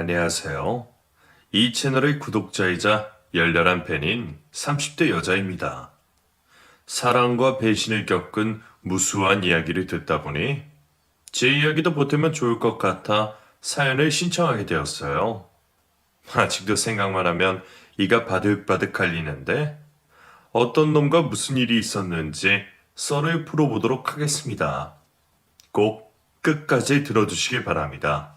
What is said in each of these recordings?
안녕하세요. 이 채널의 구독자이자 열렬한 팬인 30대 여자입니다. 사랑과 배신을 겪은 무수한 이야기를 듣다 보니 제 이야기도 보태면 좋을 것 같아 사연을 신청하게 되었어요. 아직도 생각만 하면 이가 바득바득 갈리는데 어떤 놈과 무슨 일이 있었는지 썰을 풀어보도록 하겠습니다. 꼭 끝까지 들어주시길 바랍니다.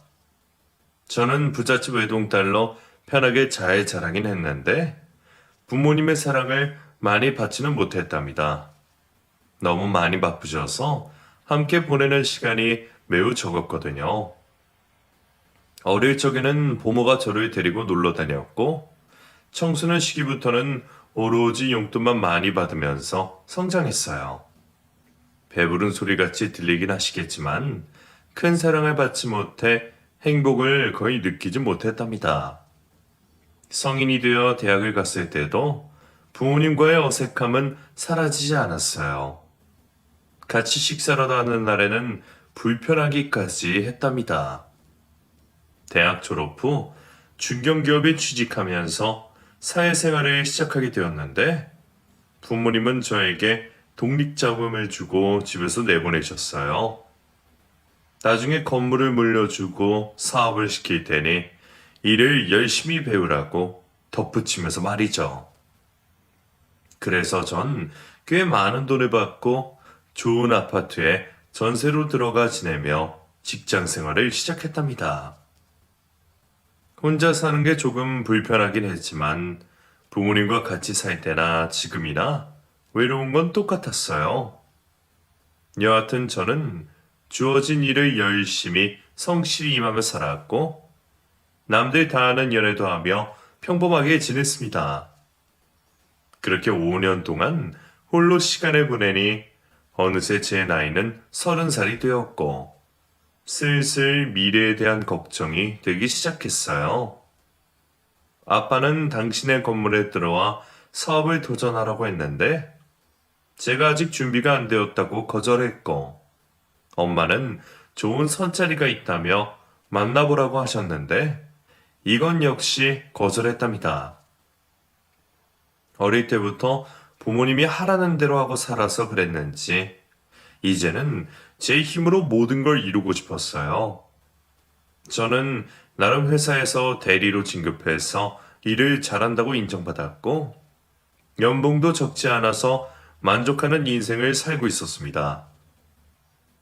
저는 부잣집 외동딸로 편하게 잘 자라긴 했는데 부모님의 사랑을 많이 받지는 못했답니다. 너무 많이 바쁘셔서 함께 보내는 시간이 매우 적었거든요. 어릴 적에는 부모가 저를 데리고 놀러 다녔고 청소년 시기부터는 오로지 용돈만 많이 받으면서 성장했어요. 배부른 소리같이 들리긴 하시겠지만 큰 사랑을 받지 못해 행복을 거의 느끼지 못했답니다. 성인이 되어 대학을 갔을 때도 부모님과의 어색함은 사라지지 않았어요. 같이 식사라도 하는 날에는 불편하기까지 했답니다. 대학 졸업 후 중견기업에 취직하면서 사회생활을 시작하게 되었는데 부모님은 저에게 독립자금을 주고 집에서 내보내셨어요. 나중에 건물을 물려주고 사업을 시킬 테니 일을 열심히 배우라고 덧붙이면서 말이죠. 그래서 전 꽤 많은 돈을 받고 좋은 아파트에 전세로 들어가 지내며 직장 생활을 시작했답니다. 혼자 사는 게 조금 불편하긴 했지만 부모님과 같이 살 때나 지금이나 외로운 건 똑같았어요. 여하튼 저는 주어진 일을 열심히 성실히 임하며 살았고 남들 다 아는 연애도 하며 평범하게 지냈습니다. 그렇게 5년 동안 홀로 시간을 보내니 어느새 제 나이는 30살이 되었고 슬슬 미래에 대한 걱정이 되기 시작했어요. 아빠는 당신의 건물에 들어와 사업을 도전하라고 했는데 제가 아직 준비가 안 되었다고 거절했고 엄마는 좋은 선자리가 있다며 만나보라고 하셨는데 이건 역시 거절했답니다. 어릴 때부터 부모님이 하라는 대로 하고 살아서 그랬는지 이제는 제 힘으로 모든 걸 이루고 싶었어요. 저는 나름 회사에서 대리로 진급해서 일을 잘한다고 인정받았고 연봉도 적지 않아서 만족하는 인생을 살고 있었습니다.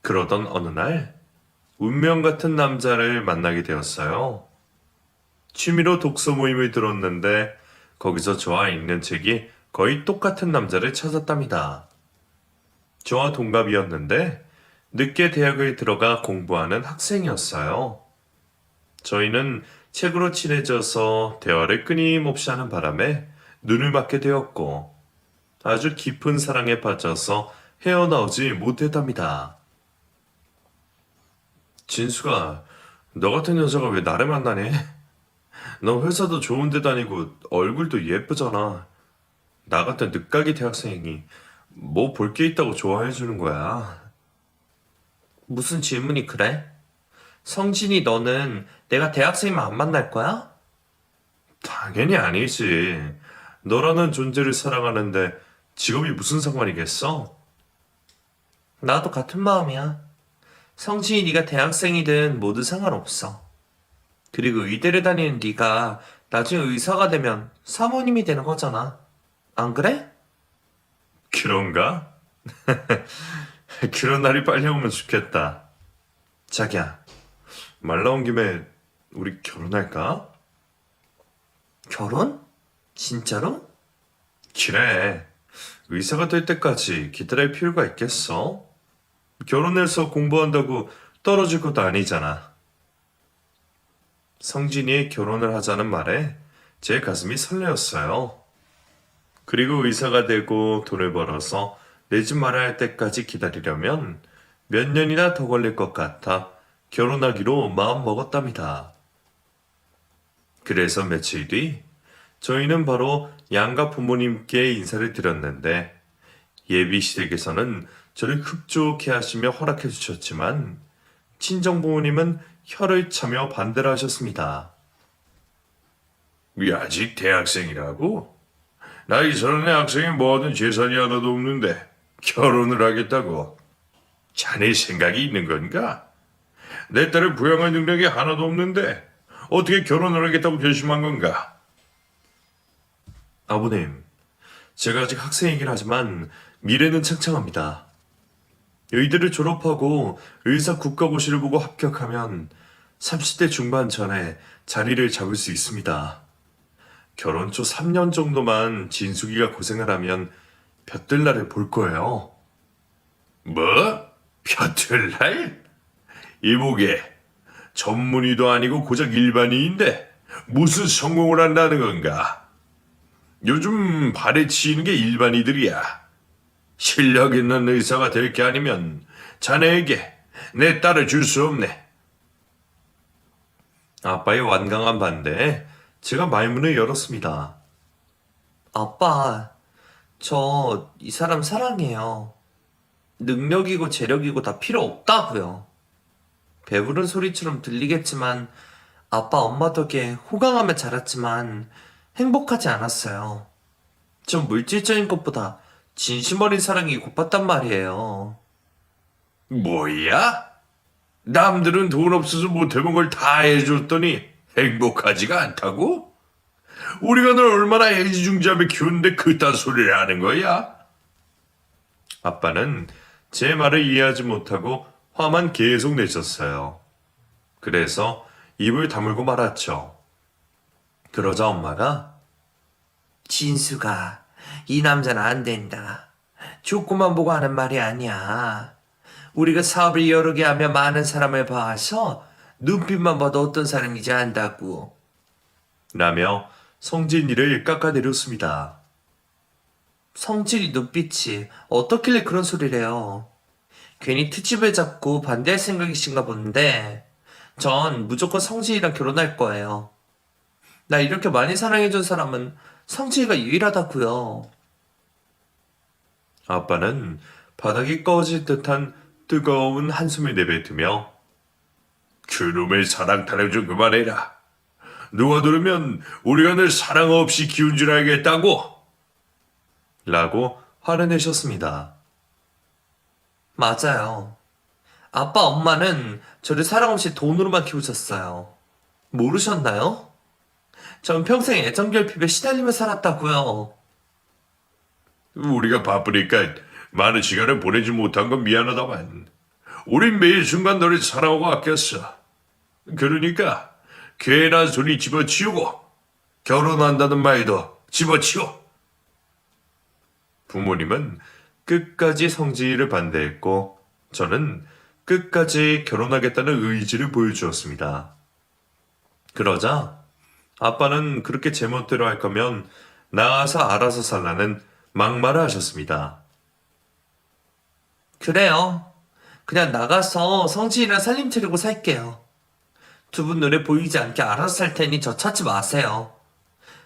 그러던 어느 날 운명 같은 남자를 만나게 되었어요. 취미로 독서 모임을 들었는데 거기서 저와 읽는 책이 거의 똑같은 남자를 찾았답니다. 저와 동갑이었는데 늦게 대학을 들어가 공부하는 학생이었어요. 저희는 책으로 친해져서 대화를 끊임없이 하는 바람에 눈을 맞게 되었고 아주 깊은 사랑에 빠져서 헤어나오지 못했답니다. 진수가 너 같은 여자가 왜 나를 만나니? 너 회사도 좋은 데 다니고 얼굴도 예쁘잖아. 나 같은 늦가기 대학생이 뭐 볼 게 있다고 좋아해 주는 거야. 무슨 질문이 그래? 성진이 너는 내가 대학생이면 안 만날 거야? 당연히 아니지. 너라는 존재를 사랑하는데 직업이 무슨 상관이겠어? 나도 같은 마음이야. 성진이 네가 대학생이든 모두 상관없어. 그리고 의대를 다니는 네가 나중에 의사가 되면 사모님이 되는 거잖아. 안 그래? 그런가? 그런 날이 빨리 오면 좋겠다. 자기야, 말 나온 김에 우리 결혼할까? 결혼? 진짜로? 그래. 의사가 될 때까지 기다릴 필요가 있겠어? 결혼해서 공부한다고 떨어질 것도 아니잖아. 성진이의 결혼을 하자는 말에 제 가슴이 설레었어요. 그리고 의사가 되고 돈을 벌어서 내 집 마련할 때까지 기다리려면 몇 년이나 더 걸릴 것 같아 결혼하기로 마음 먹었답니다. 그래서 며칠 뒤 저희는 바로 양가 부모님께 인사를 드렸는데 예비 시댁에서는 저를 흡족해 하시며 허락해 주셨지만 친정 부모님은 혀를 차며 반대를 하셨습니다. 아직 대학생이라고? 나이 서른의 학생이 뭐하든 재산이 하나도 없는데 결혼을 하겠다고? 자네 생각이 있는 건가? 내 딸을 부양할 능력이 하나도 없는데 어떻게 결혼을 하겠다고 결심한 건가? 아버님, 제가 아직 학생이긴 하지만 미래는 창창합니다. 의대를 졸업하고 의사 국가고시를 보고 합격하면 30대 중반 전에 자리를 잡을 수 있습니다. 결혼 초 3년 정도만 진숙이가 고생을 하면 볕들날을 볼 거예요. 뭐? 벼틀날? 이보게, 전문의도 아니고 고작 일반인인데 무슨 성공을 한다는 건가? 요즘 발에 치이는 게 일반이들이야. 실력 있는 의사가 될 게 아니면 자네에게 내 딸을 줄 수 없네. 아빠의 완강한 반대에 제가 말문을 열었습니다. 아빠, 저 이 사람 사랑해요. 능력이고 재력이고 다 필요 없다고요. 배부른 소리처럼 들리겠지만 아빠 엄마 덕에 호강하며 자랐지만 행복하지 않았어요. 전 물질적인 것보다 진심 어린 사랑이 고팠단 말이에요. 뭐야? 남들은 돈 없어서 못해본 걸 다 해줬더니 행복하지가 않다고? 우리가 널 얼마나 애지중지하며 키웠는데 그딴 소리를 하는 거야? 아빠는 제 말을 이해하지 못하고 화만 계속 내셨어요. 그래서 입을 다물고 말았죠. 그러자 엄마가 진수가, 이 남자는 안 된다. 조건만 보고 하는 말이 아니야. 우리가 사업을 여러 개 하며 많은 사람을 봐서 눈빛만 봐도 어떤 사람인지 안다고. 라며 성진이를 깎아내렸습니다. 성질이 눈빛이 어떻길래 그런 소리를 해요. 괜히 트집을 잡고 반대할 생각이신가 본데 전 무조건 성진이랑 결혼할 거예요. 나 이렇게 많이 사랑해준 사람은 성진이가 유일하다고요. 아빠는 바닥이 꺼질 듯한 뜨거운 한숨을 내뱉으며 그놈의 사랑 타령 좀 그만해라. 누가 들으면 우리가 늘 사랑 없이 키운 줄 알겠다고? 라고 화를 내셨습니다. 맞아요. 아빠 엄마는 저를 사랑 없이 돈으로만 키우셨어요. 모르셨나요? 전 평생 애정 결핍에 시달리며 살았다고요. 우리가 바쁘니까 많은 시간을 보내지 못한 건 미안하다만 우린 매일 순간 너를 사랑하고 아꼈어. 그러니까 괜한 소리 집어치우고 결혼한다는 말도 집어치워. 부모님은 끝까지 성진이를 반대했고 저는 끝까지 결혼하겠다는 의지를 보여주었습니다. 그러자 아빠는 그렇게 제멋대로 할 거면 나가서 알아서 살라는 막말을 하셨습니다. 그래요. 그냥 나가서 성진이랑 살림 차리고 살게요. 두 분 눈에 보이지 않게 알아서 살 테니 저 찾지 마세요.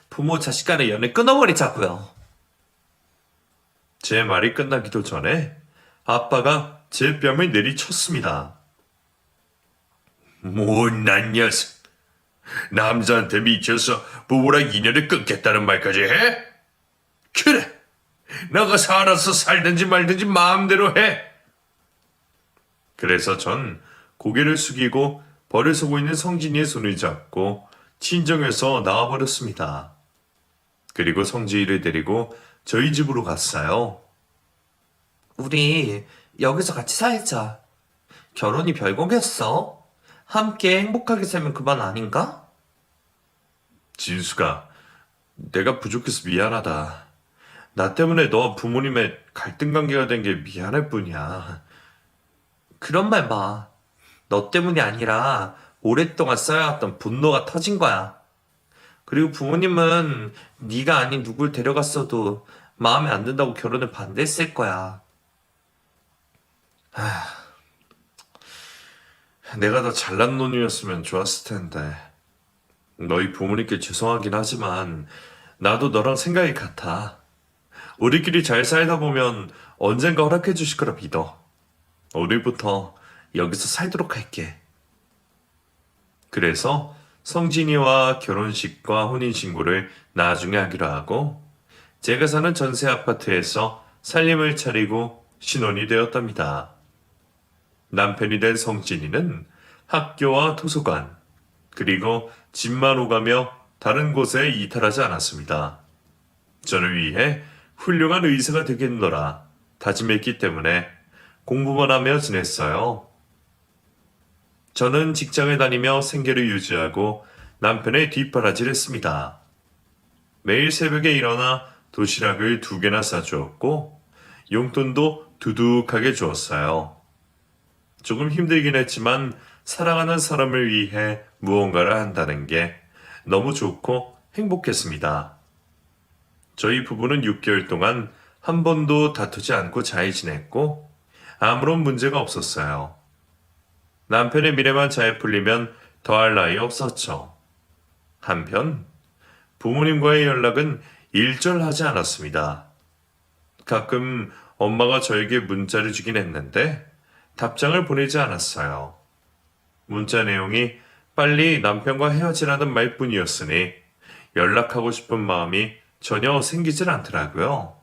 부모 자식 간의 연애 끊어버리자고요. 제 말이 끝나기도 전에 아빠가 제 뺨을 내리쳤습니다. 못난 녀석. 남자한테 미쳐서 부부랑 인연을 끊겠다는 말까지 해? 그래. 나가서 알아서 살든지 말든지 마음대로 해. 그래서 전 고개를 숙이고 벌을 서고 있는 성진이의 손을 잡고 친정에서 나와버렸습니다. 그리고 성진이를 데리고 저희 집으로 갔어요. 우리 여기서 같이 살자. 결혼이 별거겠어? 함께 행복하게 살면 그만 아닌가? 진수가, 내가 부족해서 미안하다. 나 때문에 너와 부모님의 갈등 관계가 된 게 미안할 뿐이야. 그런 말 마. 너 때문이 아니라 오랫동안 쌓여왔던 분노가 터진 거야. 그리고 부모님은 네가 아닌 누굴 데려갔어도 마음에 안 든다고 결혼을 반대했을 거야. 내가 더 잘난 놈이었으면 좋았을 텐데. 너희 부모님께 죄송하긴 하지만 나도 너랑 생각이 같아. 우리끼리 잘 살다 보면 언젠가 허락해 주실 거라 믿어. 오늘부터 여기서 살도록 할게. 그래서 성진이와 결혼식과 혼인신고를 나중에 하기로 하고 제가 사는 전세 아파트에서 살림을 차리고 신혼이 되었답니다. 남편이 된 성진이는 학교와 도서관, 그리고 집만 오가며 다른 곳에 이탈하지 않았습니다. 저를 위해 훌륭한 의사가 되겠노라 다짐했기 때문에 공부만 하며 지냈어요. 저는 직장을 다니며 생계를 유지하고 남편의 뒷바라지를 했습니다. 매일 새벽에 일어나 도시락을 2개나 싸주었고 용돈도 두둑하게 주었어요. 조금 힘들긴 했지만 사랑하는 사람을 위해 무언가를 한다는 게 너무 좋고 행복했습니다. 저희 부부는 6개월 동안 한 번도 다투지 않고 잘 지냈고 아무런 문제가 없었어요. 남편의 미래만 잘 풀리면 더할 나위 없었죠. 한편 부모님과의 연락은 일절하지 않았습니다. 가끔 엄마가 저에게 문자를 주긴 했는데 답장을 보내지 않았어요. 문자 내용이 빨리 남편과 헤어지라는 말뿐이었으니 연락하고 싶은 마음이 전혀 생기질 않더라고요.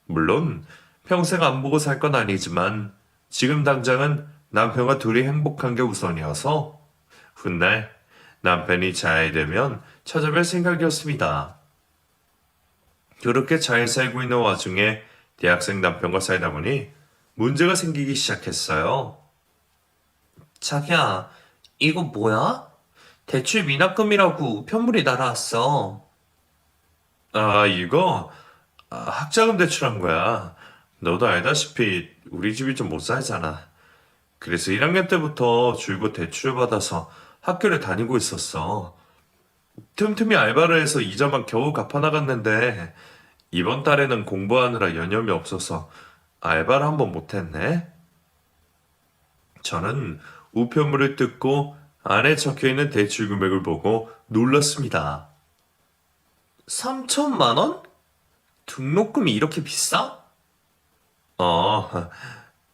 물론 평생 안 보고 살 건 아니지만 지금 당장은 남편과 둘이 행복한 게 우선이어서 훗날 남편이 잘 되면 찾아뵐 생각이었습니다. 그렇게 잘 살고 있는 와중에 대학생 남편과 살다 보니 문제가 생기기 시작했어요. 자기야, 이거 뭐야? 대출 미납금이라고 편물이 날아왔어. 아, 이거 학자금 대출한 거야. 너도 알다시피 우리 집이 좀 못 살잖아. 그래서 1학년 때부터 줄곧 대출을 받아서 학교를 다니고 있었어. 틈틈이 알바를 해서 이자만 겨우 갚아나갔는데 이번 달에는 공부하느라 여념이 없어서 알바를 한번 못했네. 저는 우편물을 뜯고 안에 적혀있는 대출 금액을 보고 놀랐습니다. 3천만 원? 등록금이 이렇게 비싸?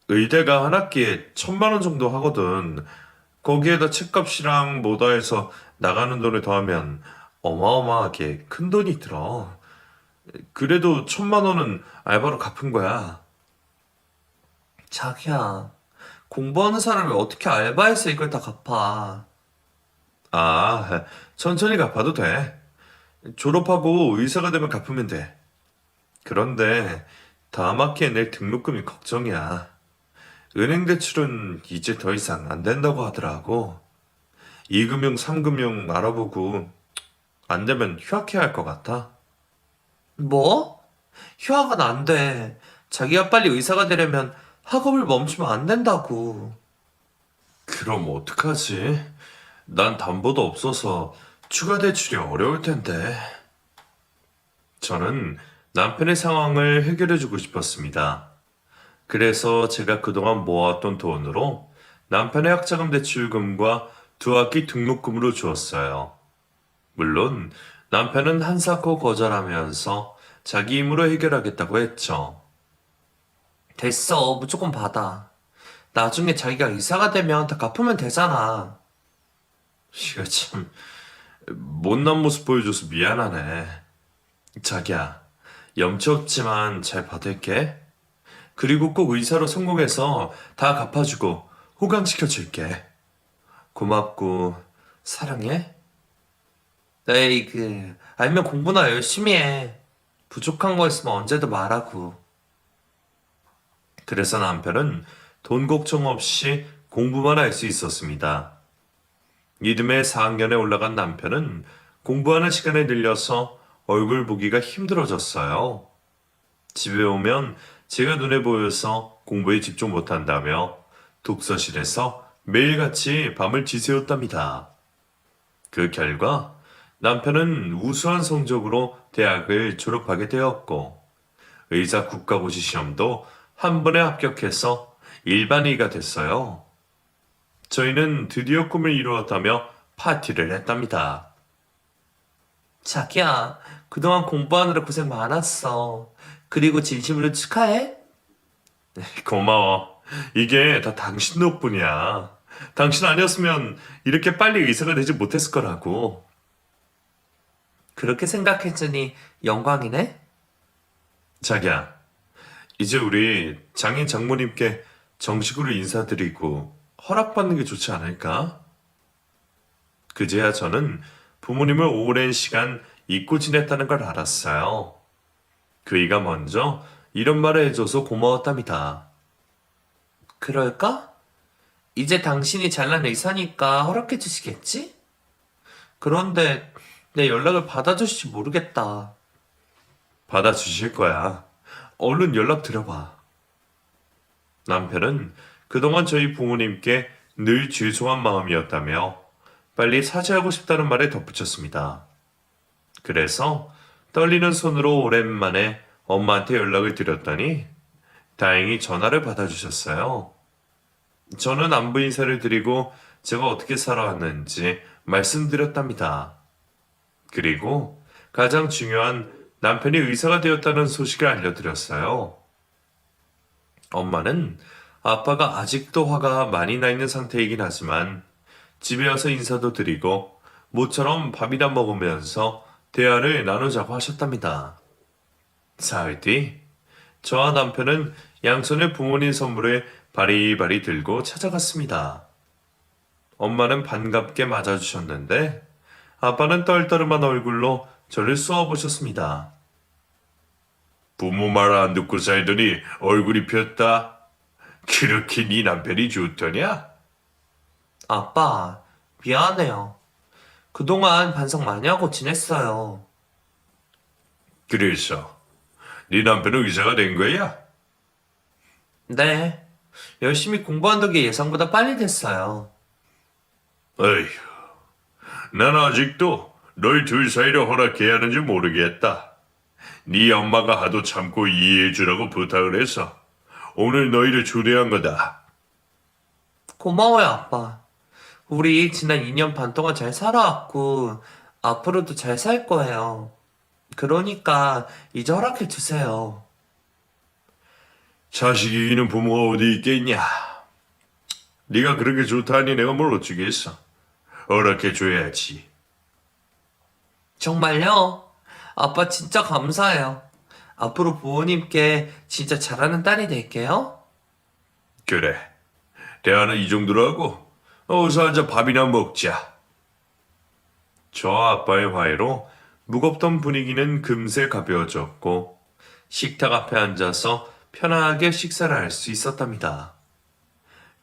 의대가 한 학기에 1,000만 원 정도 하거든. 거기에다 책값이랑 뭐다 해서 나가는 돈을 더하면 어마어마하게 큰 돈이 들어. 그래도 1,000만 원은 알바로 갚은 거야. 자기야, 공부하는 사람이 어떻게 알바해서 이걸 다 갚아? 천천히 갚아도 돼. 졸업하고 의사가 되면 갚으면 돼. 그런데 다음 학기에 낼 등록금이 걱정이야. 은행 대출은 이제 더 이상 안 된다고 하더라고. 2금융, 3금융 알아보고 안 되면 휴학해야 할 것 같아. 뭐? 휴학은 안 돼. 자기가 빨리 의사가 되려면 학업을 멈추면 안 된다고. 그럼 어떡하지? 난 담보도 없어서 추가 대출이 어려울 텐데. 저는 남편의 상황을 해결해주고 싶었습니다. 그래서 제가 그동안 모아왔던 돈으로 남편의 학자금 대출금과 2학기 등록금으로 주었어요. 물론 남편은 한사코 거절하면서 자기 힘으로 해결하겠다고 했죠. 됐어, 무조건 받아. 나중에 자기가 의사가 되면 다 갚으면 되잖아. 이거 참 못난 모습 보여줘서 미안하네. 자기야, 염치 없지만 잘 받을게. 그리고 꼭 의사로 성공해서 다 갚아주고 호강시켜줄게. 고맙고 사랑해. 에이그, 알면 공부나 열심히 해. 부족한 거 있으면 언제든 말하고. 그래서 남편은 돈 걱정 없이 공부만 할 수 있었습니다. 이듬해 4학년에 올라간 남편은 공부하는 시간을 늘려서 얼굴 보기가 힘들어졌어요. 집에 오면 제가 눈에 보여서 공부에 집중 못한다며 독서실에서 매일같이 밤을 지새웠답니다. 그 결과 남편은 우수한 성적으로 대학을 졸업하게 되었고 의사 국가고시 시험도 한 번에 합격해서 일반의가 됐어요. 저희는 드디어 꿈을 이루었다며 파티를 했답니다. 자기야, 그동안 공부하느라 고생 많았어. 그리고 진심으로 축하해. 고마워. 이게 다 당신 덕분이야. 당신 아니었으면 이렇게 빨리 의사가 되지 못했을 거라고. 그렇게 생각해주니 영광이네? 자기야, 이제 우리 장인 장모님께 정식으로 인사드리고 허락받는 게 좋지 않을까? 그제야 저는 부모님을 오랜 시간 잊고 지냈다는 걸 알았어요. 그이가 먼저 이런 말을 해줘서 고마웠답니다. 그럴까? 이제 당신이 잘난 의사니까 허락해 주시겠지? 그런데 내 연락을 받아주실지 모르겠다. 받아주실 거야. 얼른 연락 드려봐. 남편은 그동안 저희 부모님께 늘 죄송한 마음이었다며 빨리 사죄하고 싶다는 말에 덧붙였습니다. 그래서 떨리는 손으로 오랜만에 엄마한테 연락을 드렸더니 다행히 전화를 받아주셨어요. 저는 안부 인사를 드리고 제가 어떻게 살아왔는지 말씀드렸답니다. 그리고 가장 중요한 남편이 의사가 되었다는 소식을 알려드렸어요. 엄마는 아빠가 아직도 화가 많이 나 있는 상태이긴 하지만 집에 와서 인사도 드리고 모처럼 밥이나 먹으면서 대화를 나누자고 하셨답니다. 사흘 뒤 저와 남편은 양손에 부모님 선물을 바리바리 들고 찾아갔습니다. 엄마는 반갑게 맞아주셨는데 아빠는 떨떠름한 얼굴로 저를 쏘아보셨습니다. 부모 말 안 듣고 살더니 얼굴이 폈다. 그렇게 네 남편이 좋더냐? 아빠, 미안해요. 그동안 반성 많이 하고 지냈어요. 그래서 네 남편은 의사가 된 거야? 네, 열심히 공부한 덕에 예상보다 빨리 됐어요. 어휴, 난 아직도 너희 둘 사이를 허락해야 하는지 모르겠다. 네 엄마가 하도 참고 이해해주라고 부탁을 해서 오늘 너희를 초대한 거다. 고마워요, 아빠. 우리 지난 2년 반 동안 잘 살아왔고, 앞으로도 잘 살 거예요. 그러니까, 이제 허락해 주세요. 자식 이기는 부모가 어디 있겠냐? 네가 그렇게 좋다니 내가 뭘 어쩌겠어. 허락해줘야지. 정말요? 아빠 진짜 감사해요. 앞으로 부모님께 진짜 잘하는 딸이 될게요. 그래. 대화는 이 정도로 하고 어서 앉아 밥이나 먹자. 저와 아빠의 화해로 무겁던 분위기는 금세 가벼워졌고 식탁 앞에 앉아서 편하게 식사를 할 수 있었답니다.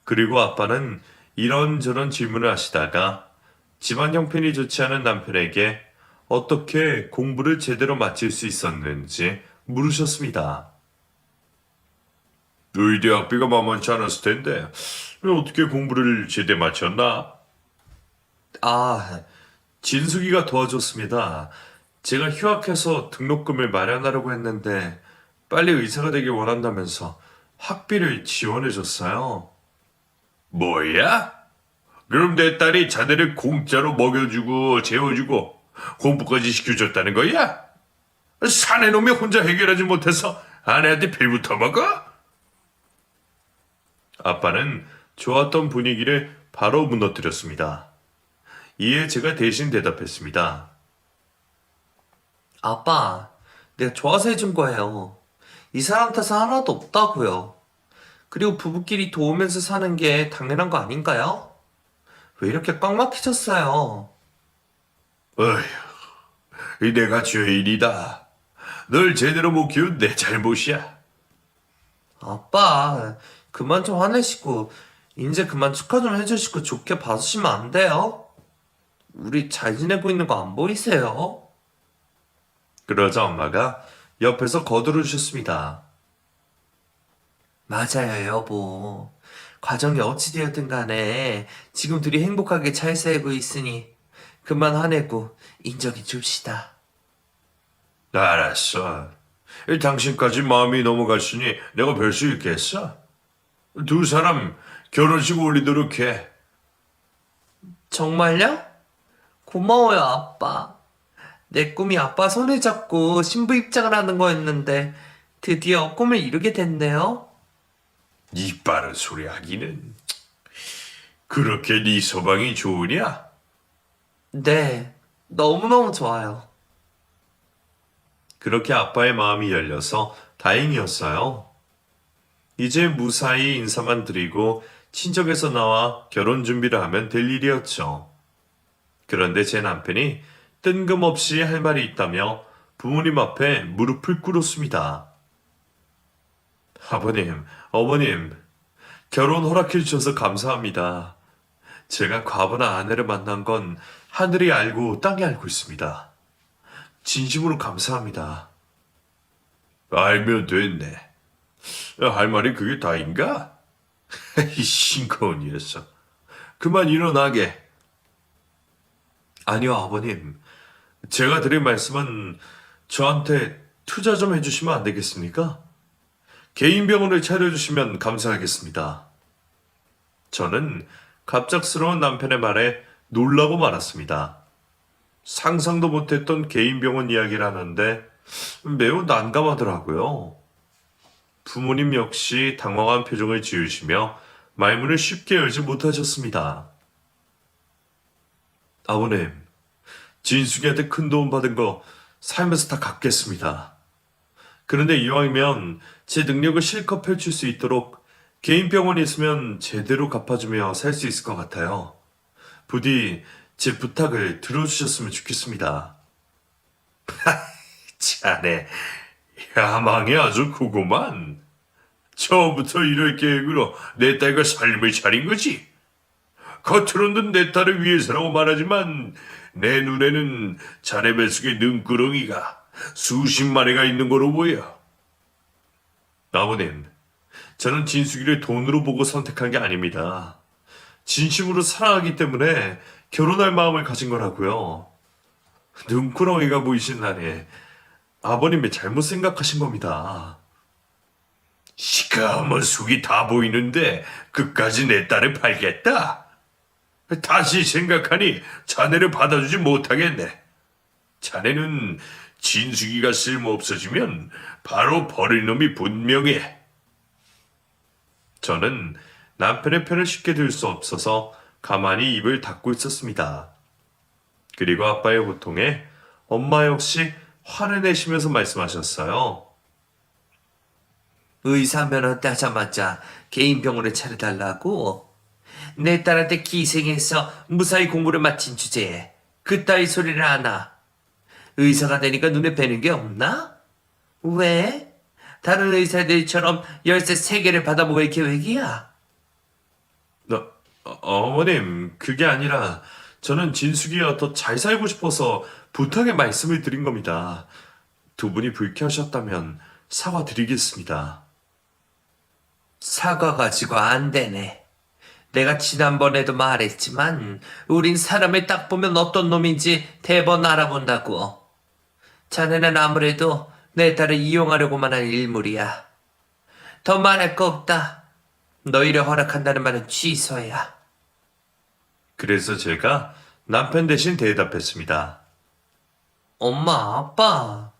그리고 아빠는 이런저런 질문을 하시다가 집안 형편이 좋지 않은 남편에게 어떻게 공부를 제대로 마칠 수 있었는지 물으셨습니다. 너희 대학비가 만만치 않았을 텐데 왜 어떻게 공부를 제대 마쳤나? 아, 진숙이가 도와줬습니다. 제가 휴학해서 등록금을 마련하려고 했는데 빨리 의사가 되길 원한다면서 학비를 지원해줬어요. 뭐야? 그럼 내 딸이 자네를 공짜로 먹여주고 재워주고 공부까지 시켜줬다는 거야? 사내 놈이 혼자 해결하지 못해서 아내한테 빌부터 먹어? 아빠는 좋았던 분위기를 바로 무너뜨렸습니다. 이에 제가 대신 대답했습니다. 아빠, 내가 좋아서 해준 거예요. 이 사람 탓은 하나도 없다고요. 그리고 부부끼리 도우면서 사는 게 당연한 거 아닌가요? 왜 이렇게 꽉 막히셨어요? 어휴, 내가 죄인이다. 널 제대로 못 키운 내 잘못이야. 아빠, 그만 좀 화내시고, 이제 그만 축하 좀 해주시고 좋게 봐주시면 안 돼요? 우리 잘 지내고 있는 거 안 보이세요? 그러자 엄마가 옆에서 거들어 주셨습니다. 맞아요, 여보. 과정이 어찌 되었든 간에 지금 둘이 행복하게 잘 살고 있으니 그만 화내고 인정해 줍시다. 알았어. 당신까지 마음이 넘어갔으니 내가 별 수 있겠어? 두 사람 결혼식 올리도록 해. 정말요? 고마워요, 아빠. 내 꿈이 아빠 손을 잡고 신부 입장을 하는 거였는데 드디어 꿈을 이루게 됐네요. 이빠른 소리 하기는. 그렇게 네 서방이 좋으냐? 네, 너무너무 좋아요. 그렇게 아빠의 마음이 열려서 다행이었어요. 이제 무사히 인사만 드리고 친정에서 나와 결혼 준비를 하면 될 일이었죠. 그런데 제 남편이 뜬금없이 할 말이 있다며 부모님 앞에 무릎을 꿇었습니다. 아버님, 어머님, 결혼 허락해 주셔서 감사합니다. 제가 과부나 아내를 만난 건 하늘이 알고 땅이 알고 있습니다. 진심으로 감사합니다. 알면 됐네. 할 말이 그게 다인가? 이 싱거운 녀석. 그만 일어나게. 아니요, 아버님. 제가 드린 말씀은 저한테 투자 좀 해주시면 안 되겠습니까? 개인 병원을 차려주시면 감사하겠습니다. 저는 갑작스러운 남편의 말에 놀라고 말았습니다. 상상도 못했던 개인 병원 이야기를 하는데 매우 난감하더라고요. 부모님 역시 당황한 표정을 지으시며 말문을 쉽게 열지 못하셨습니다. 아버님, 진숙이한테 큰 도움 받은 거 살면서 다 갚겠습니다. 그런데 이왕이면 제 능력을 실컷 펼칠 수 있도록 개인 병원이 있으면 제대로 갚아주며 살 수 있을 것 같아요. 부디 제 부탁을 들어주셨으면 좋겠습니다. 자네, 야망이 아주 크구만. 처음부터 이럴 계획으로 내 딸과 삶을 차린 거지. 겉으로는 내 딸을 위해서라고 말하지만 내 눈에는 자네 뱃속에 눈구렁이가 수십만회가 있는 거로 보여. 아버님, 저는 진숙이를 돈으로 보고 선택한 게 아닙니다. 진심으로 사랑하기 때문에 결혼할 마음을 가진 거라고요. 눈구렁이가 보이신 날에 아버님이 잘못 생각하신 겁니다. 시커먼 속이 다 보이는데 끝까지 내 딸을 팔겠다? 다시 생각하니 자네를 받아주지 못하겠네. 자네는 진숙이가 쓸모없어지면 바로 버릴 놈이 분명해. 저는 남편의 편을 쉽게 들 수 없어서 가만히 입을 닫고 있었습니다. 그리고 아빠의 호통에 엄마 역시 화를 내시면서 말씀하셨어요. 의사 면허 따자마자 개인 병원을 차려달라고? 내 딸한테 기생해서 무사히 공부를 마친 주제에 그따위 소리를 하나? 의사가 되니까 눈에 뵈는 게 없나? 왜? 다른 의사들처럼 열쇠 3개를 받아먹을 계획이야? 어머님, 그게 아니라 저는 진숙이가 더 잘 살고 싶어서 부탁의 말씀을 드린 겁니다. 두 분이 불쾌하셨다면 사과드리겠습니다. 사과 가지고 안 되네. 내가 지난번에도 말했지만 우린 사람을 딱 보면 어떤 놈인지 대번 알아본다고. 자네는 아무래도 내 딸을 이용하려고만 한 일물이야. 더 말할 거 없다. 너희를 허락한다는 말은 취소야. 그래서 제가 남편 대신 대답했습니다. 엄마, 아빠.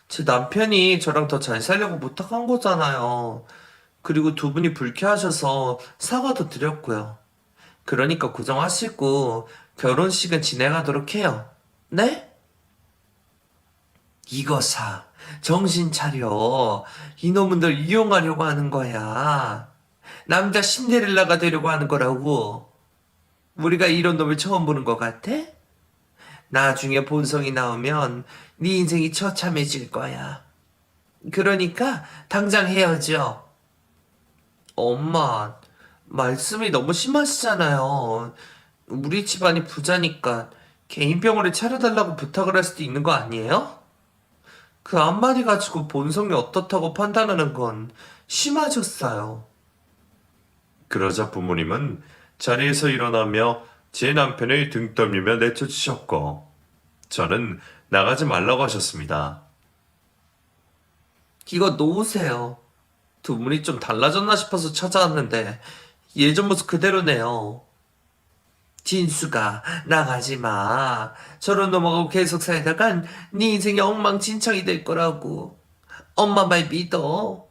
제 남편이 저랑 더 잘 살려고 부탁한 거잖아요. 그리고 두 분이 불쾌하셔서 사과도 드렸고요. 그러니까 고정하시고 결혼식은 진행하도록 해요. 네? 이거사, 정신 차려. 이놈들 이용하려고 하는 거야. 남자 신데렐라가 되려고 하는 거라고. 우리가 이런 놈을 처음 보는 것 같아? 나중에 본성이 나오면 네 인생이 처참해질 거야. 그러니까 당장 헤어져. 엄마, 말씀이 너무 심하시잖아요. 우리 집안이 부자니까 개인 병원을 차려달라고 부탁을 할 수도 있는 거 아니에요? 그 한마디 가지고 본성이 어떻다고 판단하는 건 심하셨어요. 그러자 부모님은 자리에서 일어나며 제 남편을 등 떠밀며 내쫓으셨고 저는 나가지 말라고 하셨습니다. 이거 놓으세요. 두 분이 좀 달라졌나 싶어서 찾아왔는데 예전 모습 그대로네요. 진수가 나가지 마. 저런 놈하고 계속 살다간 네 인생이 엉망진창이 될 거라고. 엄마 말 믿어.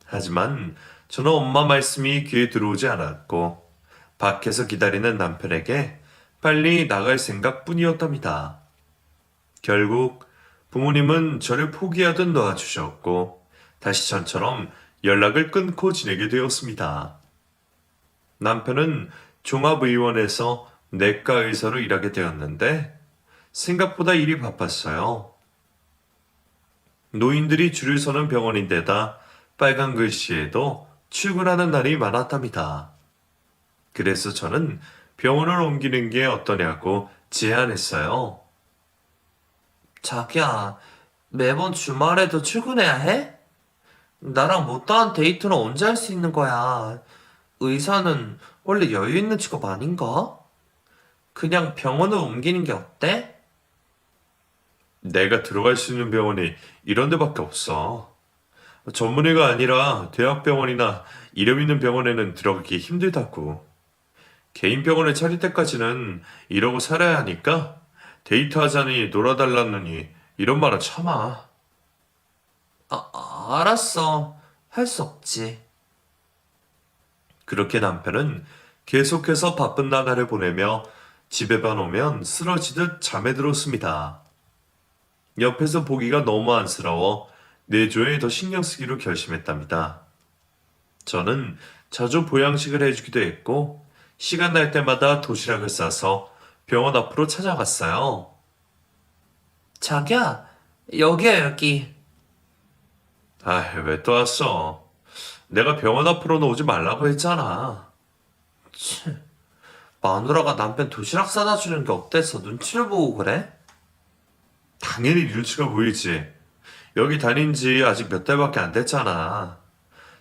하지만 저는 엄마 말씀이 귀에 들어오지 않았고 밖에서 기다리는 남편에게 빨리 나갈 생각뿐이었답니다. 결국 부모님은 저를 포기하듯 놓아주셨고 다시 전처럼 연락을 끊고 지내게 되었습니다. 남편은 종합의원에서 내과 의사로 일하게 되었는데 생각보다 일이 바빴어요. 노인들이 줄을 서는 병원인데다 빨간 글씨에도 출근하는 날이 많았답니다. 그래서 저는 병원을 옮기는 게 어떠냐고 제안했어요. 자기야, 매번 주말에도 출근해야 해? 나랑 못다한 데이트는 언제 할 수 있는 거야? 의사는 원래 여유 있는 직업 아닌가? 그냥 병원을 옮기는 게 어때? 내가 들어갈 수 있는 병원이 이런 데밖에 없어. 전문의가 아니라 대학병원이나 이름 있는 병원에는 들어가기 힘들다고. 개인 병원을 차릴 때까지는 이러고 살아야 하니까 데이트하자니 놀아달라느니 이런 말은 참아. 알았어. 할 수 없지. 그렇게 남편은 계속해서 바쁜 나날을 보내며 집에만 오면 쓰러지듯 잠에 들었습니다. 옆에서 보기가 너무 안쓰러워 내조에 더 신경 쓰기로 결심했답니다. 저는 자주 보양식을 해주기도 했고 시간 날 때마다 도시락을 싸서 병원 앞으로 찾아갔어요. 자기야, 여기야, 여기. 왜 또 왔어? 내가 병원 앞으로는 오지 말라고 했잖아. 마누라가 남편 도시락 싸다 주는 게 어때서 눈치를 보고 그래? 당연히 눈치가 보이지. 여기 다닌 지 아직 몇 달밖에 안 됐잖아.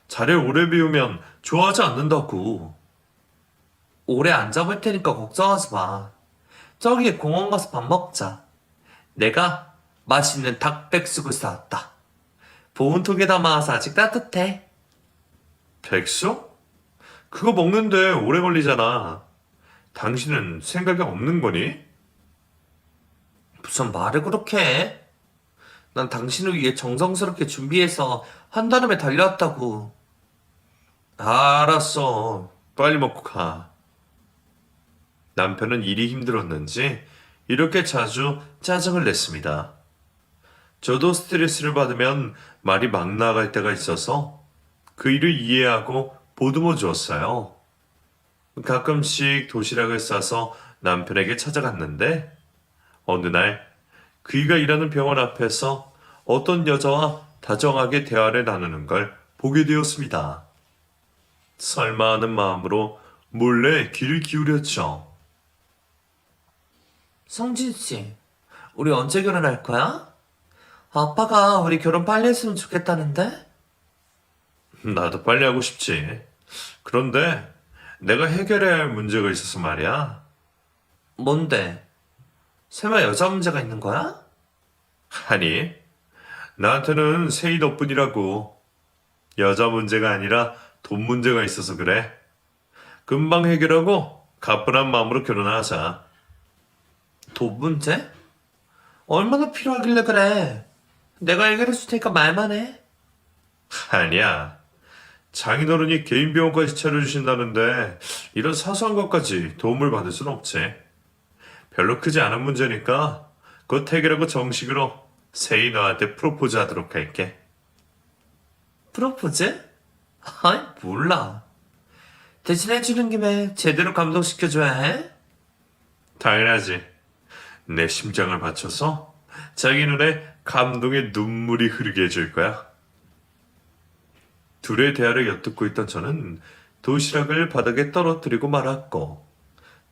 자리를 오래 비우면 좋아하지 않는다고. 오래 안 잡을 테니까 걱정하지 마. 저기 공원 가서 밥 먹자. 내가 맛있는 닭백숙을 사왔다. 보온통에 담아서 아직 따뜻해. 백숙? 그거 먹는데 오래 걸리잖아. 당신은 생각이 없는 거니? 무슨 말을 그렇게 해? 난 당신을 위해 정성스럽게 준비해서 한달음에 달려왔다고. 알았어. 빨리 먹고 가. 남편은 일이 힘들었는지 이렇게 자주 짜증을 냈습니다. 저도 스트레스를 받으면 말이 막 나갈 때가 있어서 그 일을 이해하고 보듬어 주었어요. 가끔씩 도시락을 싸서 남편에게 찾아갔는데 어느 날 그이가 일하는 병원 앞에서 어떤 여자와 다정하게 대화를 나누는 걸 보게 되었습니다. 설마 하는 마음으로 몰래 귀를 기울였죠. 성진 씨, 우리 언제 결혼할 거야? 아빠가 우리 결혼 빨리 했으면 좋겠다는데? 나도 빨리 하고 싶지. 그런데 내가 해결해야 할 문제가 있어서 말이야. 뭔데? 설마 여자 문제가 있는 거야? 아니, 나한테는 세이 덕분이라고. 여자 문제가 아니라 돈 문제가 있어서 그래. 금방 해결하고 가뿐한 마음으로 결혼하자. 돈 문제? 얼마나 필요하길래 그래? 내가 해결해 줄 테니까 말만 해. 아니야. 장인어른이 개인 병원까지 차려주신다는데 이런 사소한 것까지 도움을 받을 순 없지. 별로 크지 않은 문제니까 곧 해결하고 정식으로 세이 너한테 프로포즈 하도록 할게. 프로포즈? 아이, 몰라. 대신 해주는 김에 제대로 감동시켜줘야 해? 당연하지. 내 심장을 바쳐서 자기 눈에 감동의 눈물이 흐르게 해줄 거야. 둘의 대화를 엿듣고 있던 저는 도시락을 바닥에 떨어뜨리고 말았고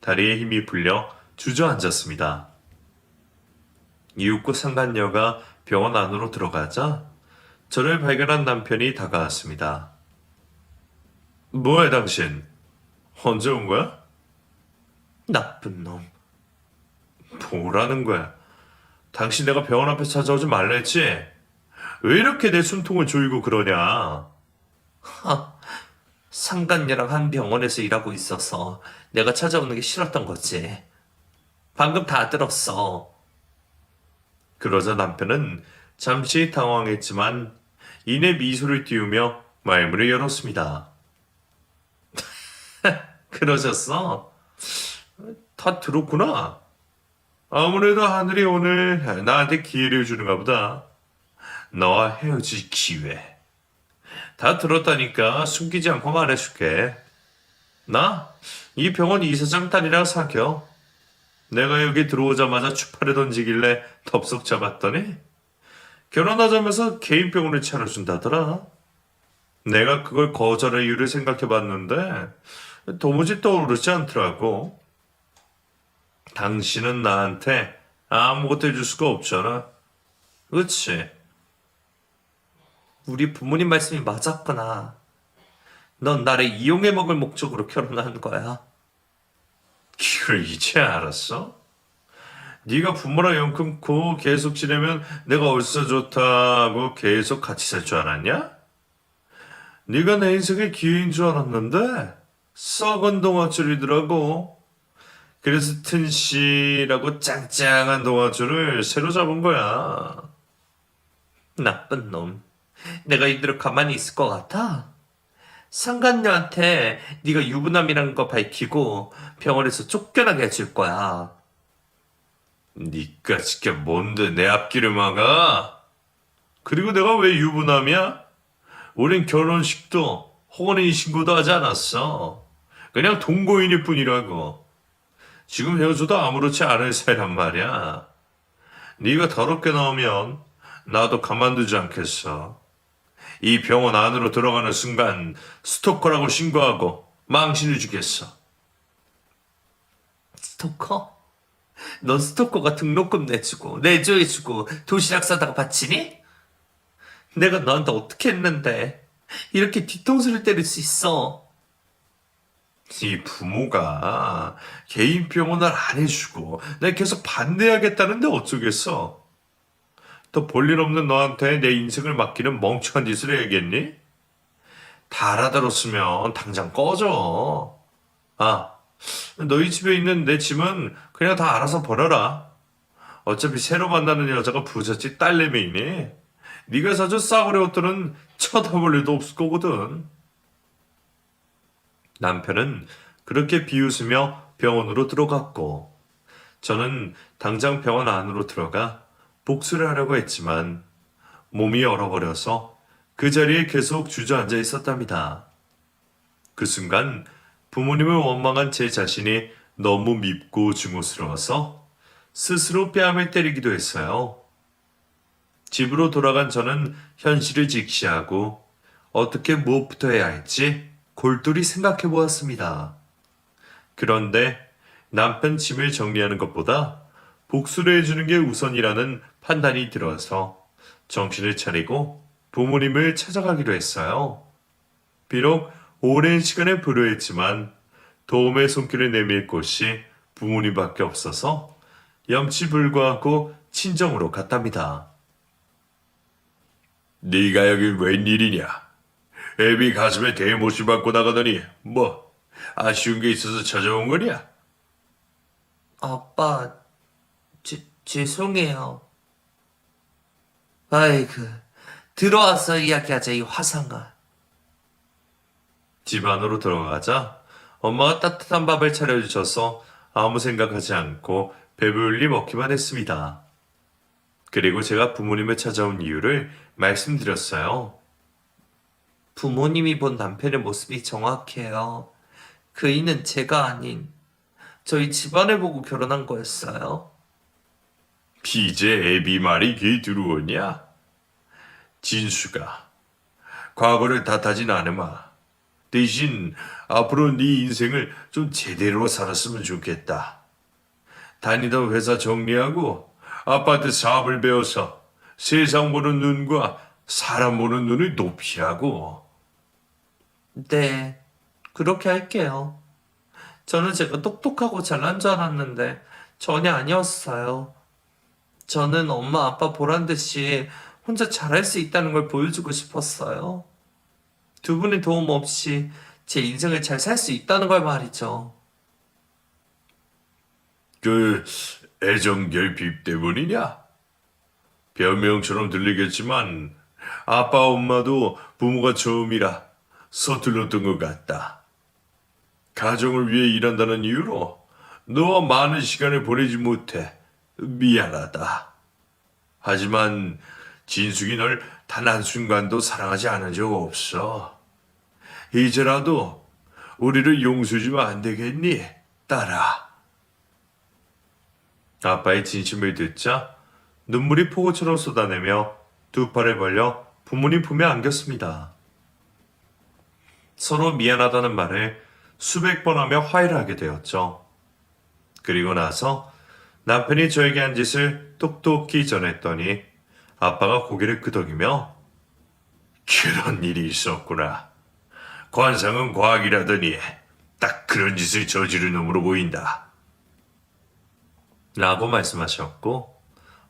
다리에 힘이 풀려 주저앉았습니다. 이윽고 상간녀가 병원 안으로 들어가자 저를 발견한 남편이 다가왔습니다. 뭐야 당신? 언제 온 거야? 나쁜 놈. 뭐라는 거야? 당신 내가 병원 앞에 찾아오지 말라 했지? 왜 이렇게 내 숨통을 조이고 그러냐? 상간녀랑 한 병원에서 일하고 있어서 내가 찾아오는 게 싫었던 거지. 방금 다 들었어. 그러자 남편은 잠시 당황했지만 이내 미소를 띄우며 말문을 열었습니다. 그러셨어? 다 들었구나. 아무래도 하늘이 오늘 나한테 기회를 주는가 보다. 너와 헤어질 기회. 다 들었다니까 숨기지 않고 말해줄게. 나 이 병원 이사장 딸이랑 사겨. 내가 여기 들어오자마자 추파를 던지길래 덥석 잡았더니 결혼하자면서 개인 병원을 차려준다더라. 내가 그걸 거절할 이유를 생각해봤는데 도무지 떠오르지 않더라고. 당신은 나한테 아무것도 해줄 수가 없잖아. 그치? 우리 부모님 말씀이 맞았구나. 넌 나를 이용해 먹을 목적으로 결혼한 거야. 그걸 이제 알았어? 네가 부모랑 연 끊고 계속 지내면 내가 얼싸 좋다고 계속 같이 살 줄 알았냐? 네가 내 인생의 기회인 줄 알았는데 썩은 동아줄이더라고. 그래서 튼씨라고 짱짱한 동아줄을 새로 잡은 거야. 나쁜 놈. 내가 이대로 가만히 있을 것 같아? 상간녀한테 네가 유부남이라는 거 밝히고 병원에서 쫓겨나게 해줄 거야. 니까 진짜 뭔데 내 앞길을 막아? 그리고 내가 왜 유부남이야? 우린 결혼식도 혼인신고도 하지 않았어. 그냥 동거인일 뿐이라고. 지금 헤어져도 아무렇지 않을 사이란 말이야. 네가 더럽게 나오면 나도 가만두지 않겠어. 이 병원 안으로 들어가는 순간 스토커라고 신고하고 망신을 주겠어. 스토커? 넌 스토커가 등록금 내주고 내조해주고 도시락 싸다가 바치니? 내가 너한테 어떻게 했는데 이렇게 뒤통수를 때릴 수 있어? 네 부모가 개인 병원을 안 해주고 내가 계속 반대하겠다는데 어쩌겠어? 또 볼일 없는 너한테 내 인생을 맡기는 멍청한 짓을 해야겠니? 다 알아들었으면 당장 꺼져. 아, 너희 집에 있는 내 짐은 그냥 다 알아서 버려라. 어차피 새로 만나는 여자가 부잣집 딸내미이니 네가 사준 싸구려 옷들은 쳐다볼 일도 없을 거거든. 남편은 그렇게 비웃으며 병원으로 들어갔고 저는 당장 병원 안으로 들어가 복수를 하려고 했지만 몸이 얼어버려서 그 자리에 계속 주저앉아 있었답니다. 그 순간 부모님을 원망한 제 자신이 너무 밉고 증오스러워서 스스로 뺨을 때리기도 했어요. 집으로 돌아간 저는 현실을 직시하고 어떻게 무엇부터 해야 할지 골똘히 생각해 보았습니다. 그런데 남편 짐을 정리하는 것보다 복수를 해주는 게 우선이라는 판단이 들어서 정신을 차리고 부모님을 찾아가기로 했어요. 비록 오랜 시간을 불효했지만 도움의 손길을 내밀 곳이 부모님밖에 없어서 염치불구하고 친정으로 갔답니다. 네가 여기 웬일이냐? 애비 가슴에 대못을 받고 나가더니 뭐 아쉬운 게 있어서 찾아온 거냐? 아빠, 죄송해요. 아이고, 들어와서 이야기하자, 이 화상가. 집 안으로 들어가자 엄마가 따뜻한 밥을 차려주셔서 아무 생각하지 않고 배불리 먹기만 했습니다. 그리고 제가 부모님을 찾아온 이유를 말씀드렸어요. 부모님이 본 남편의 모습이 정확해요. 그이는 제가 아닌 저희 집안을 보고 결혼한 거였어요. 이제 애비 말이 귀에 들어오냐? 진수가 과거를 탓하진 않으마. 대신 앞으로 네 인생을 좀 제대로 살았으면 좋겠다. 다니던 회사 정리하고 아파트 사업을 배워서 세상 보는 눈과 사람 보는 눈을 높이라고. 네, 그렇게 할게요. 저는 제가 똑똑하고 잘난 줄 알았는데 전혀 아니었어요. 저는 엄마 아빠 보란 듯이 혼자 잘할 수 있다는 걸 보여주고 싶었어요. 두 분의 도움 없이 제 인생을 잘 살 수 있다는 걸 말이죠. 그 애정 결핍 때문이냐? 변명처럼 들리겠지만 아빠 엄마도 부모가 처음이라 서툴렀던 것 같다. 가정을 위해 일한다는 이유로 너와 많은 시간을 보내지 못해 미안하다. 하지만 진숙이 널 단 한순간도 사랑하지 않은 적 없어. 이제라도 우리를 용서해주면 안 되겠니, 딸아? 아빠의 진심을 듣자 눈물이 폭우처럼 쏟아내며 두 팔을 벌려 부모님 품에 안겼습니다. 서로 미안하다는 말을 수백 번 하며 화해를 하게 되었죠. 그리고 나서 남편이 저에게 한 짓을 똑똑히 전했더니 아빠가 고개를 끄덕이며 그런 일이 있었구나. 관상은 과학이라더니 딱 그런 짓을 저지른 놈으로 보인다. 라고 말씀하셨고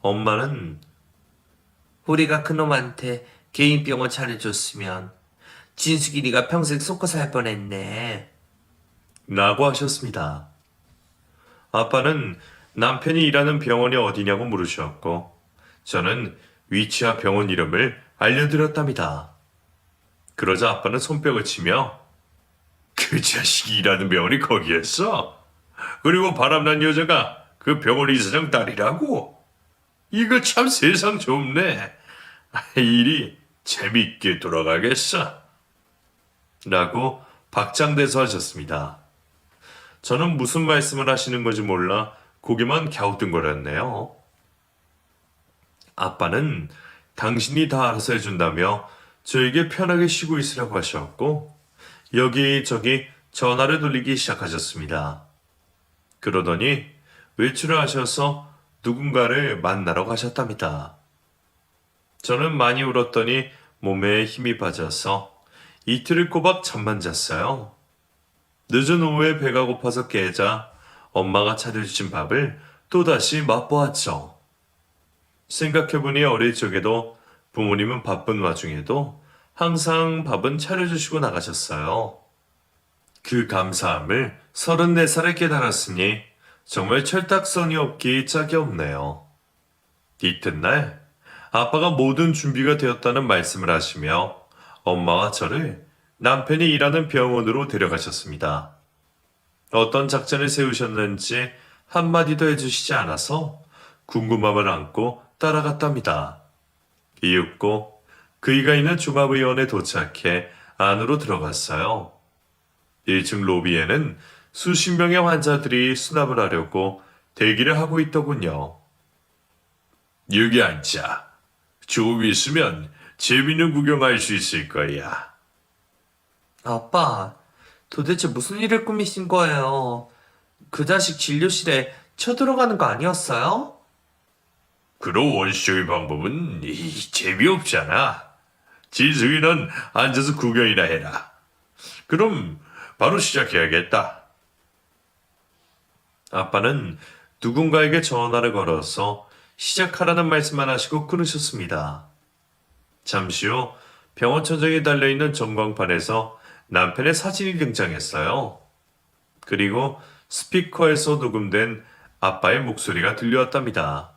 엄마는 우리가 그놈한테 개인병원 차려줬으면 진숙이 네가 평생 속고 살 뻔했네. 라고 하셨습니다. 아빠는 남편이 일하는 병원이 어디냐고 물으셨고 저는 위치와 병원 이름을 알려드렸답니다. 그러자 아빠는 손뼉을 치며 그 자식이 일하는 병원이 거기였어? 그리고 바람난 여자가 그 병원 이사장 딸이라고? 이거 참 세상 좁네. 일이 재밌게 돌아가겠어. 라고 박장대소 하셨습니다. 저는 무슨 말씀을 하시는 건지 몰라 고개만 갸우뚱거렸네요. 아빠는 당신이 다 알아서 해준다며 저에게 편하게 쉬고 있으라고 하셨고 여기저기 전화를 돌리기 시작하셨습니다. 그러더니 외출을 하셔서 누군가를 만나러 가셨답니다. 저는 많이 울었더니 몸에 힘이 빠져서 이틀을 꼬박 잠만 잤어요. 늦은 오후에 배가 고파서 깨자 엄마가 차려주신 밥을 또다시 맛보았죠. 생각해보니 어릴 적에도 부모님은 바쁜 와중에도 항상 밥은 차려주시고 나가셨어요. 그 감사함을 34살에 깨달았으니 정말 철딱선이 없기 짝이 없네요. 이튿날 아빠가 모든 준비가 되었다는 말씀을 하시며 엄마와 저를 남편이 일하는 병원으로 데려가셨습니다. 어떤 작전을 세우셨는지 한마디도 해주시지 않아서 궁금함을 안고 따라갔답니다. 이윽고 그이가 있는 종합의원에 도착해 안으로 들어갔어요. 1층 로비에는 수십 명의 환자들이 수납을 하려고 대기를 하고 있더군요. 여기 앉자. 조금 있으면 재밌는 구경할 수 있을 거야. 아빠, 도대체 무슨 일을 꾸미신 거예요? 그 자식 진료실에 쳐들어가는 거 아니었어요? 그런 원시적인 방법은 재미없잖아. 진숙이 넌 앉아서 구경이나 해라. 그럼 바로 시작해야겠다. 아빠는 누군가에게 전화를 걸어서 시작하라는 말씀만 하시고 끊으셨습니다. 잠시 후 병원 천장에 달려있는 전광판에서 남편의 사진이 등장했어요. 그리고 스피커에서 녹음된 아빠의 목소리가 들려왔답니다.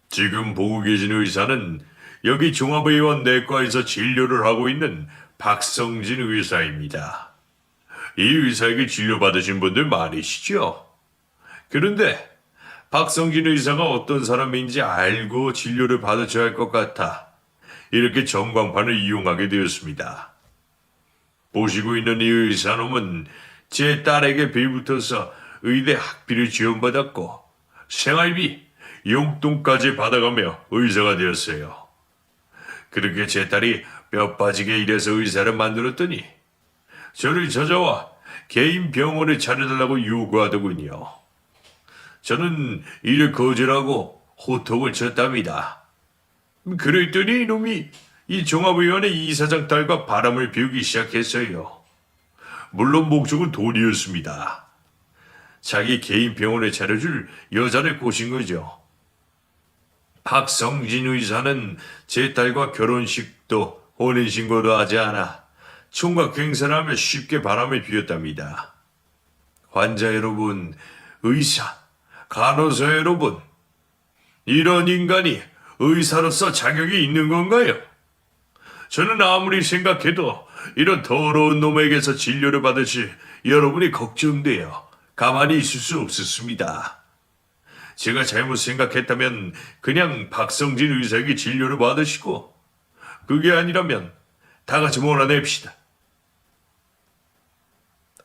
지금 보고 계신 의사는 여기 종합의원 내과에서 진료를 하고 있는 박성진 의사입니다. 이 의사에게 진료받으신 분들 많으시죠? 그런데 박성진 의사가 어떤 사람인지 알고 진료를 받으셔야 할 것 같아 이렇게 전광판을 이용하게 되었습니다. 보시고 있는 이 의사놈은 제 딸에게 빌붙어서 의대 학비를 지원받았고 생활비, 용돈까지 받아가며 의사가 되었어요. 그렇게 제 딸이 뼈 빠지게 일해서 의사를 만들었더니 저를 찾아와 개인 병원을 차려달라고 요구하더군요. 저는 이를 거절하고 호통을 쳤답니다. 그랬더니 이놈이 이 종합의원의 이사장 딸과 바람을 피우기 시작했어요. 물론 목적은 돈이었습니다. 자기 개인 병원을 차려줄 여자를 꼬신 거죠. 박성진 의사는 제 딸과 결혼식도 혼인신고도 하지 않아 총각 행사를 하며 쉽게 바람을 피웠답니다. 환자 여러분, 의사, 간호사 여러분, 이런 인간이 의사로서 자격이 있는 건가요? 저는 아무리 생각해도 이런 더러운 놈에게서 진료를 받으실 여러분이 걱정돼요. 가만히 있을 수 없었습니다. 제가 잘못 생각했다면 그냥 박성진 의사에게 진료를 받으시고 그게 아니라면 다 같이 몰아냅시다.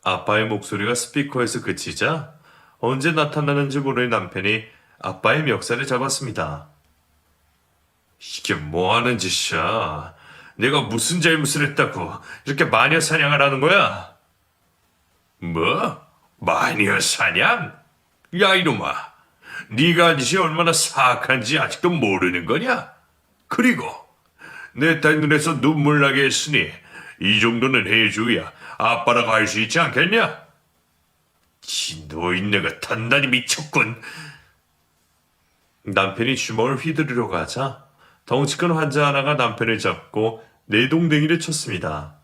아빠의 목소리가 스피커에서 그치자 언제 나타나는지 모르는 남편이 아빠의 멱살을 잡았습니다. 이게 뭐하는 짓이야? 내가 무슨 잘못을 했다고 이렇게 마녀 사냥을 하는 거야? 뭐? 마녀 사냥? 야 이놈아, 네가 한 짓이 얼마나 사악한지 아직도 모르는 거냐? 그리고 내 딸 눈에서 눈물 나게 했으니 이 정도는 해줘야 아빠라고 할 수 있지 않겠냐? 지 노인네가 단단히 미쳤군. 남편이 주먹을 휘두르려 가자 덩치 큰 환자 하나가 남편을 잡고 내동댕이를 쳤습니다.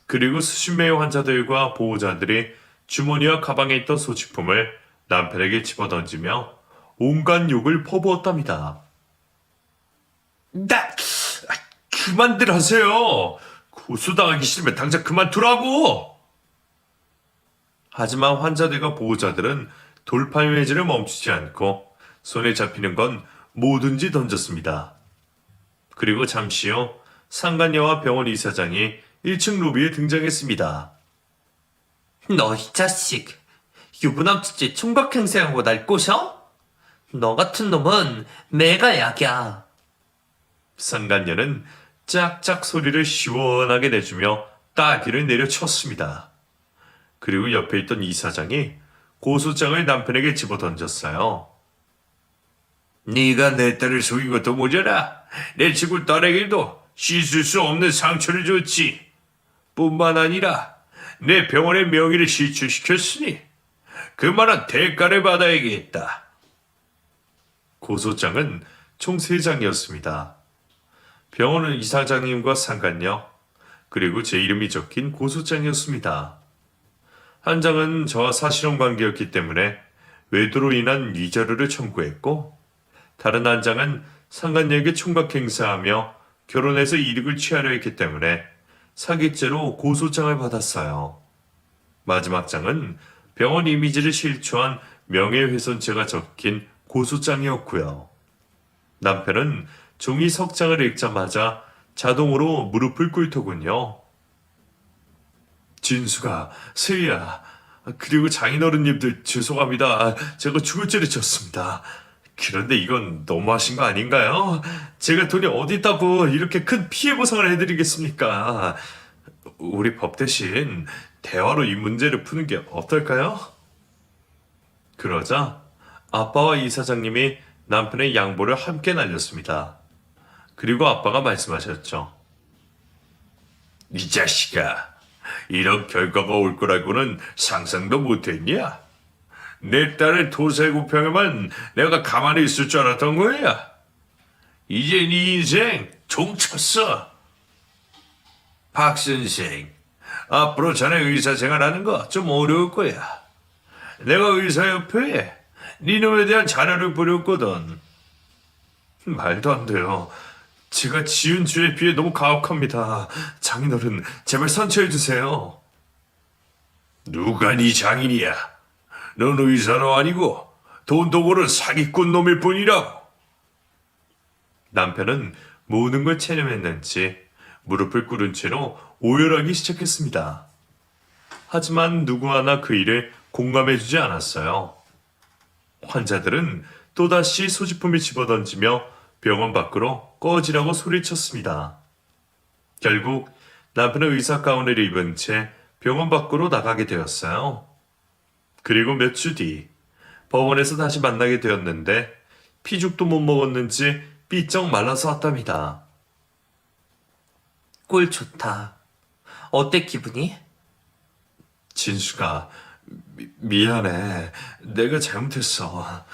그리고 수십 명의 환자들과 보호자들이 주머니와 가방에 있던 소지품을 남편에게 집어던지며 온갖 욕을 퍼부었답니다. 그만들 하세요. 고소당하기 싫으면 당장 그만두라고. 하지만 환자들과 보호자들은 돌팔 매질을 멈추지 않고 손에 잡히는 건 뭐든지 던졌습니다. 그리고 잠시 후 상간녀와 병원 이사장이 1층 로비에 등장했습니다. 너 이 자식, 유부남집에 총각 행세하고 날 꼬셔? 너 같은 놈은 내가 약이야. 상간녀는 짝짝 소리를 시원하게 내주며 따귀를 내려쳤습니다. 그리고 옆에 있던 이사장이 고소장을 남편에게 집어던졌어요. 네가 내 딸을 속인 것도 모자라 내 친구 딸에게도 씻을 수 없는 상처를 줬지. 뿐만 아니라 내 병원의 명의를 실추시켰으니 그만한 대가를 받아야겠다. 고소장은 총 3장이었습니다. 병원은 이사장님과 상간녀, 그리고 제 이름이 적힌 고소장이었습니다. 한 장은 저와 사실혼 관계였기 때문에 외도로 인한 위자료를 청구했고, 다른 한 장은 상간녀에게 총각 행사하며 결혼해서 이득을 취하려 했기 때문에 사기죄로 고소장을 받았어요. 마지막 장은 병원 이미지를 실추한 명예훼손죄가 적힌 고소장이었고요. 남편은 종이 석장을 읽자마자 자동으로 무릎을 꿇더군요. 진수가, 세희야, 그리고 장인어른님들 죄송합니다. 제가 죽을 죄를 졌습니다. 그런데 이건 너무하신 거 아닌가요? 제가 돈이 어디 있다고 이렇게 큰 피해 보상을 해드리겠습니까? 우리 법 대신 대화로 이 문제를 푸는 게 어떨까요? 그러자 아빠와 이사장님이 남편의 양보를 함께 날렸습니다. 그리고 아빠가 말씀하셨죠. 이 자식아, 이런 결과가 올 거라고는 상상도 못했냐? 내 딸의 토세구평에만 내가 가만히 있을 줄 알았던 거야. 이제 네 인생 종쳤어. 박 선생, 앞으로 자네 의사 생활하는 거 좀 어려울 거야. 내가 의사협회에 네 놈에 대한 자료를 뿌렸거든. 말도 안 돼요. 제가 지은 죄에 비해 너무 가혹합니다. 장인어른, 제발 선처해주세요. 누가 네 장인이야? 넌 의사도 아니고 돈도 버는 사기꾼 놈일 뿐이라고. 남편은 모든 걸 체념했는지 무릎을 꿇은 채로 오열하기 시작했습니다. 하지만 누구 하나 그 일을 공감해주지 않았어요. 환자들은 또다시 소지품을 집어던지며 병원 밖으로 꺼지라고 소리쳤습니다. 결국 남편은 의사 가운을 입은 채 병원 밖으로 나가게 되었어요. 그리고 몇 주 뒤 법원에서 다시 만나게 되었는데 피죽도 못 먹었는지 삐쩍 말라서 왔답니다. 꼴 좋다. 어때 기분이? 진수가 미안해. 내가 잘못했어.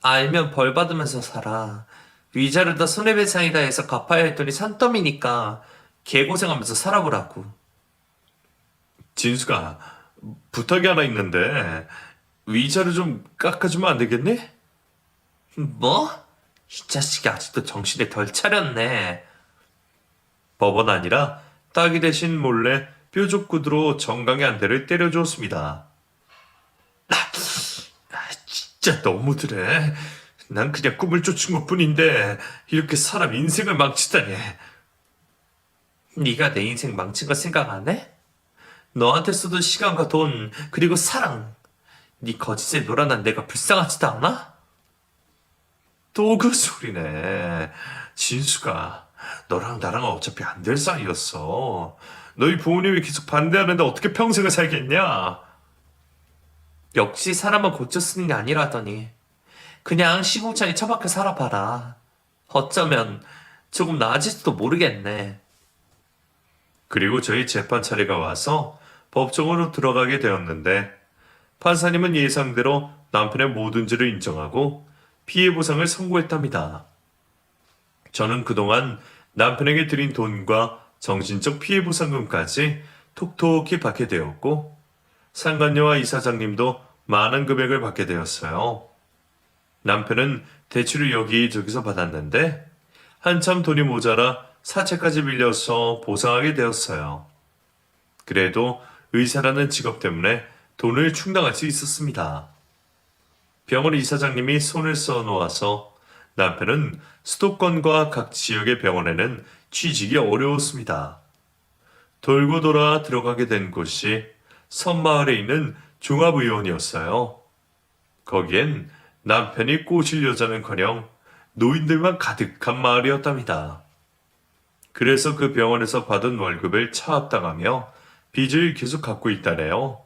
알면 벌 받으면서 살아. 위자료 다 손해배상이다 해서 갚아야 했더니 산더미니까 개고생하면서 살아보라고. 진수가 부탁이 하나 있는데 위자료 좀 깎아주면 안 되겠니? 뭐? 이 자식이 아직도 정신에 덜 차렸네. 법원 아니라 따기 대신 몰래 뾰족구두로 정강의 안대를 때려주었습니다. 진짜 너무드래. 난 그냥 꿈을 쫓은 것뿐인데 이렇게 사람 인생을 망치다니. 네가 내 인생 망친 거 생각 안 해? 너한테 쏟은 시간과 돈, 그리고 사랑. 네 거짓에 놀아난 내가 불쌍하지도 않아? 또 그 소리네. 진수가 너랑 나랑 어차피 안 될 사이였어. 너희 부모님이 계속 반대하는데 어떻게 평생을 살겠냐? 역시 사람은 고쳐 쓰는 게 아니라더니. 그냥 시궁창에 처박혀 살아봐라. 어쩌면 조금 나아질지도 모르겠네. 그리고 저희 재판 차례가 와서 법정으로 들어가게 되었는데 판사님은 예상대로 남편의 모든 죄를 인정하고 피해 보상을 선고했답니다. 저는 그동안 남편에게 드린 돈과 정신적 피해 보상금까지 톡톡히 받게 되었고 상간녀와 이사장님도 많은 금액을 받게 되었어요. 남편은 대출을 여기저기서 받았는데 한참 돈이 모자라 사채까지 빌려서 보상하게 되었어요. 그래도 의사라는 직업 때문에 돈을 충당할 수 있었습니다. 병원 이사장님이 손을 써 놓아서 남편은 수도권과 각 지역의 병원에는 취직이 어려웠습니다. 돌고 돌아 들어가게 된 곳이 섬마을에 있는 종합의원이었어요. 거기엔 남편이 꼬실 여자는커녕 노인들만 가득한 마을이었답니다. 그래서 그 병원에서 받은 월급을 차압당하며 빚을 계속 갚고 있다네요.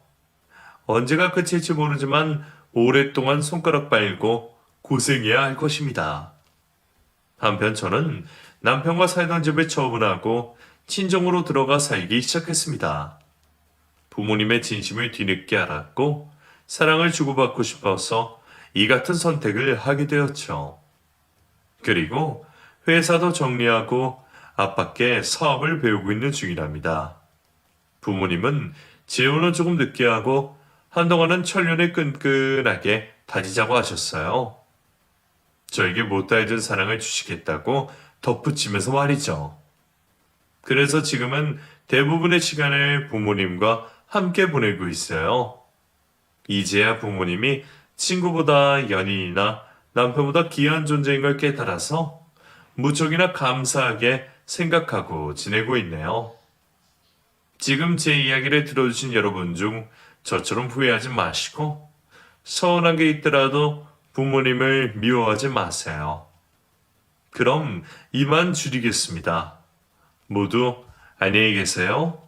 언제가 끝일지 모르지만 오랫동안 손가락 빨고 고생해야 할 것입니다. 한편 저는 남편과 살던 집을 처분하고 친정으로 들어가 살기 시작했습니다. 부모님의 진심을 뒤늦게 알았고 사랑을 주고받고 싶어서 이 같은 선택을 하게 되었죠. 그리고 회사도 정리하고 앞밖에 사업을 배우고 있는 중이랍니다. 부모님은 재혼은 조금 늦게 하고 한동안은 천년을 끈끈하게 다지자고 하셨어요. 저에게 못다 해준 사랑을 주시겠다고 덧붙이면서 말이죠. 그래서 지금은 대부분의 시간을 부모님과 함께 보내고 있어요. 이제야 부모님이 친구보다 연인이나 남편보다 귀한 존재인 걸 깨달아서 무척이나 감사하게 생각하고 지내고 있네요. 지금 제 이야기를 들어주신 여러분 중 저처럼 후회하지 마시고 서운한 게 있더라도 부모님을 미워하지 마세요. 그럼 이만 줄이겠습니다. 모두 안녕히 계세요.